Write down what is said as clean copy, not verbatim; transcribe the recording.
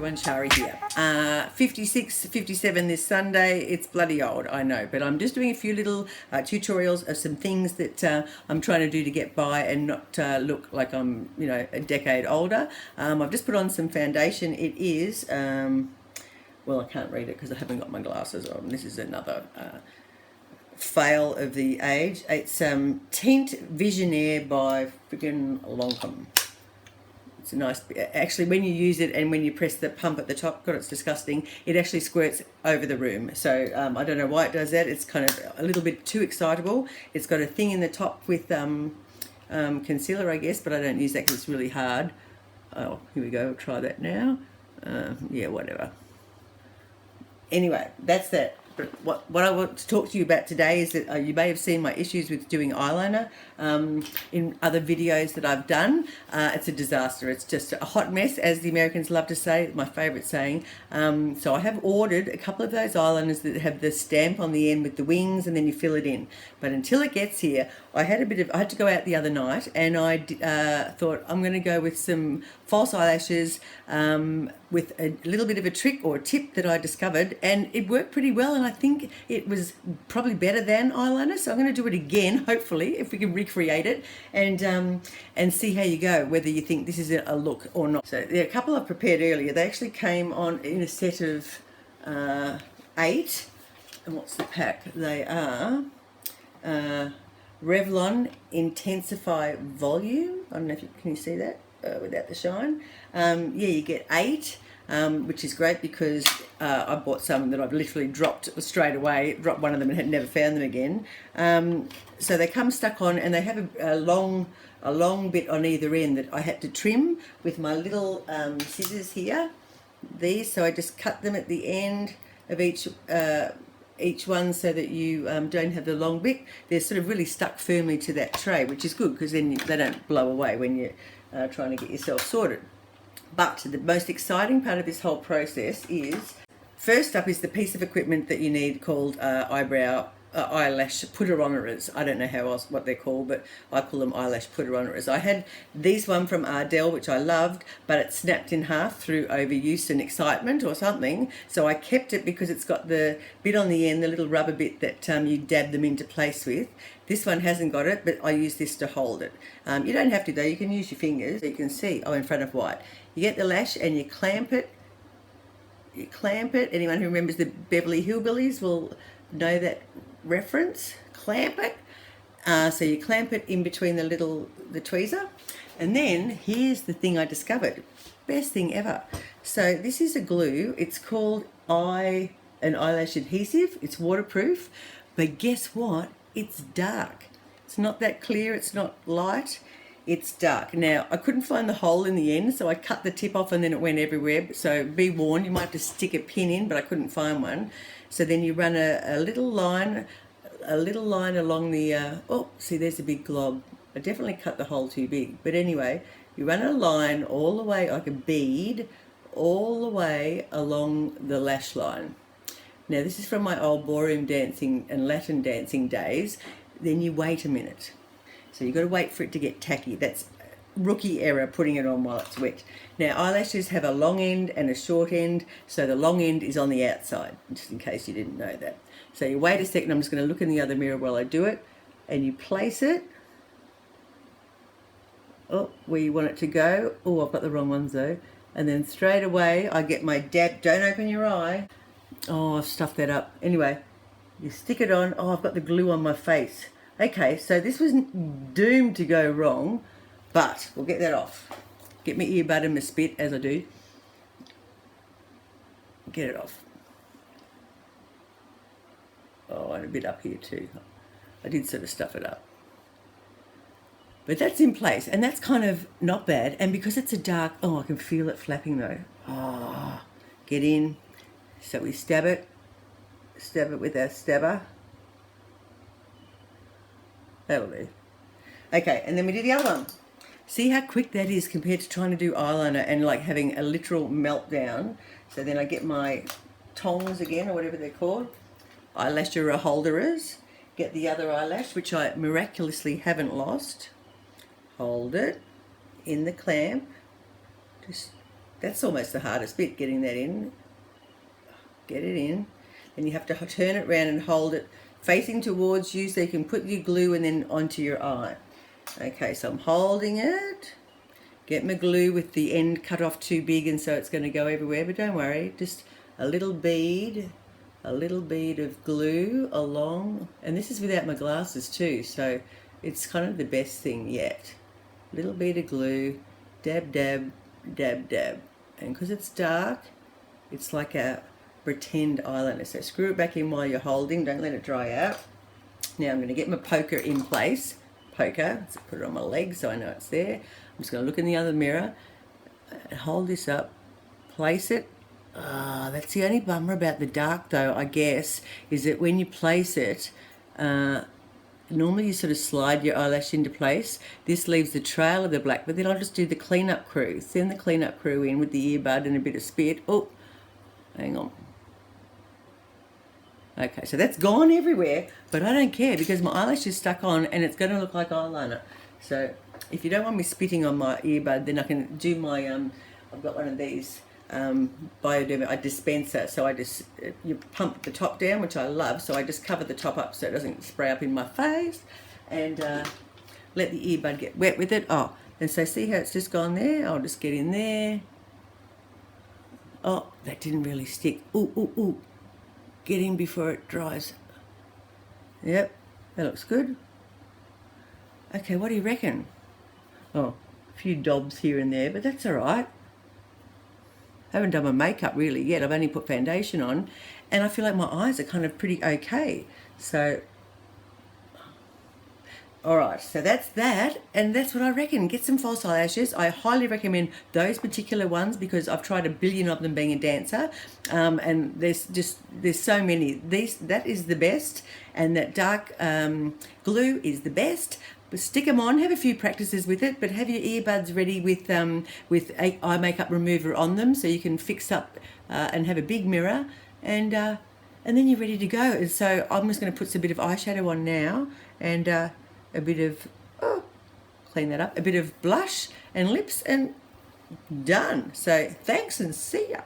everyone, Shari here. 56, 57 this Sunday. It's bloody old, I know, but I'm just doing a few little tutorials of some things that I'm trying to do to get by and not look like I'm, you know, a decade older. I've just put on some foundation. It is, well, I can't read it because I haven't got my glasses on. This is another fail of the age. It's Tint Visionaire by friggin' Longcomb. It's a nice, actually when you use it and when you press the pump at the top, God, it's disgusting, it actually squirts over the room. So I don't know why it does that. It's kind of a little bit too excitable. It's got a thing in the top with concealer, I guess, but I don't use that because it's really hard. Oh, here we go, we'll try that now. Yeah, whatever. Anyway, that's that. But what I want to talk to you about today is that you may have seen my issues with doing eyeliner in other videos that I've done. It's a disaster. It's just a hot mess, as the Americans love to say, my favourite saying. So I have ordered a couple of those eyeliners that have the stamp on the end with the wings, and then you fill it in. But until it gets here, I had to go out the other night, and I thought I'm going to go with some false eyelashes with a little bit of a trick or a tip that I discovered, and it worked pretty well, and I think it was probably better than eyeliner. So I'm going to do it again, hopefully, if we can recreate it, and see how you go, whether you think this is a look or not. So there are a couple I've prepared earlier. They actually came on in a set of 8, and what's the pack? They are Revlon Intensify Volume. I don't know if can you see that without the shine. Yeah, you get 8, which is great because I bought some that I've literally dropped straight away, dropped one of them and had never found them again. So they come stuck on, and they have a long bit on either end that I had to trim with my little scissors here. These, so I just cut them at the end of each one so that you don't have the long bit. They're sort of really stuck firmly to that tray, which is good because then they don't blow away when you're trying to get yourself sorted. But the most exciting part of this whole process is, first up is the piece of equipment that you need called eyelash putter-onerers. I don't know what they're called, but I call them eyelash putter-onerers. I had these one from Ardell, which I loved, but it snapped in half through overuse and excitement or something. So I kept it because it's got the bit on the end, the little rubber bit that you dab them into place with. This one hasn't got it, but I use this to hold it. You don't have to though, you can use your fingers. You can see, in front of white. You get the lash and you clamp it. You clamp it. Anyone who remembers the Beverly Hillbillies will know that reference. Clamp it. So you clamp it in between the tweezer. And then here's the thing I discovered. Best thing ever. So this is a glue. It's called an eyelash adhesive. It's waterproof. But guess what? It's dark. It's not that clear. It's not light. It's dark. Now, I couldn't find the hole in the end, so I cut the tip off and then it went everywhere. So be warned, you might have to stick a pin in, but I couldn't find one. So then you run a little line along the, oh, see, there's a big glob. I definitely cut the hole too big. But anyway, you run a line all the way, like a bead, all the way along the lash line. Now, this is from my old ballroom dancing and Latin dancing days. Then you wait a minute. So you've got to wait for it to get tacky. That's rookie error, putting it on while it's wet. Now, eyelashes have a long end and a short end, so the long end is on the outside, just in case you didn't know that. So you wait a second. I'm just going to look in the other mirror while I do it, and you place it where you want it to go. Oh, I've got the wrong ones though. And then straight away I get my dab. Don't open your eye. Oh, I've stuffed that up. Anyway, you stick it on. Oh, I've got the glue on my face. Okay, so this was doomed to go wrong, but we'll get that off. Get my earbud and my spit, as I do. Get it off. Oh, and a bit up here too. I did sort of stuff it up. But that's in place, and that's kind of not bad. And because it's a dark, oh, I can feel it flapping though. Oh, get in. So we stab it with our stabber. That'll do. Okay, and then we do the other one. See how quick that is compared to trying to do eyeliner and like having a literal meltdown. So then I get my tongs again, or whatever they're called, eyelash holderers. Get the other eyelash, which I miraculously haven't lost. Hold it in the clamp. Just That's almost the hardest bit, getting that in. Get it in. Then you have to turn it around and hold it facing towards you so you can put your glue and then onto your eye. Okay, so I'm holding it. Get my glue with the end cut off too big and so it's going to go everywhere, but don't worry, just a little bead of glue along, and this is without my glasses too, so it's kind of the best thing yet. Little bead of glue, dab, dab, dab, dab, and because it's dark, it's like a pretend eyeliner. So screw it back in while you're holding, don't let it dry out. Now I'm going to get my poker in place. Poker, so put it on my leg so I know it's there. I'm just going to look in the other mirror, hold this up, place it. That's the only bummer about the dark though, I guess, is that when you place it, normally you sort of slide your eyelash into place. This leaves the trail of the black, but then I'll just do the cleanup crew. Send the cleanup crew in with the earbud and a bit of spit. Oh, hang on. Okay, so that's gone everywhere, but I don't care because my eyelash is stuck on and it's going to look like eyeliner. So if you don't want me spitting on my earbud, then I can do my, I've got one of these Bioderma, a dispenser, so I just, you pump the top down, which I love, so I just cover the top up so it doesn't spray up in my face, and let the earbud get wet with it. Oh, and so see how it's just gone there? I'll just get in there. Oh, that didn't really stick. Ooh, ooh, ooh. Get in before it dries. Yep, that looks good. Okay, what do you reckon? Oh, a few dobs here and there, but that's all right. I haven't done my makeup really yet. I've only put foundation on, and I feel like my eyes are kind of pretty okay. So, all right, so that's that, and that's what I reckon. Get some false eyelashes. I highly recommend those particular ones because I've tried a billion of them being a dancer, and there's so many. That is the best, and that dark glue is the best. But stick them on, have a few practices with it, but have your earbuds ready with eye makeup remover on them so you can fix up and have a big mirror, and then you're ready to go. And so I'm just going to put some bit of eyeshadow on now, and a bit of, clean that up, a bit of blush and lips, and done. So thanks and see ya.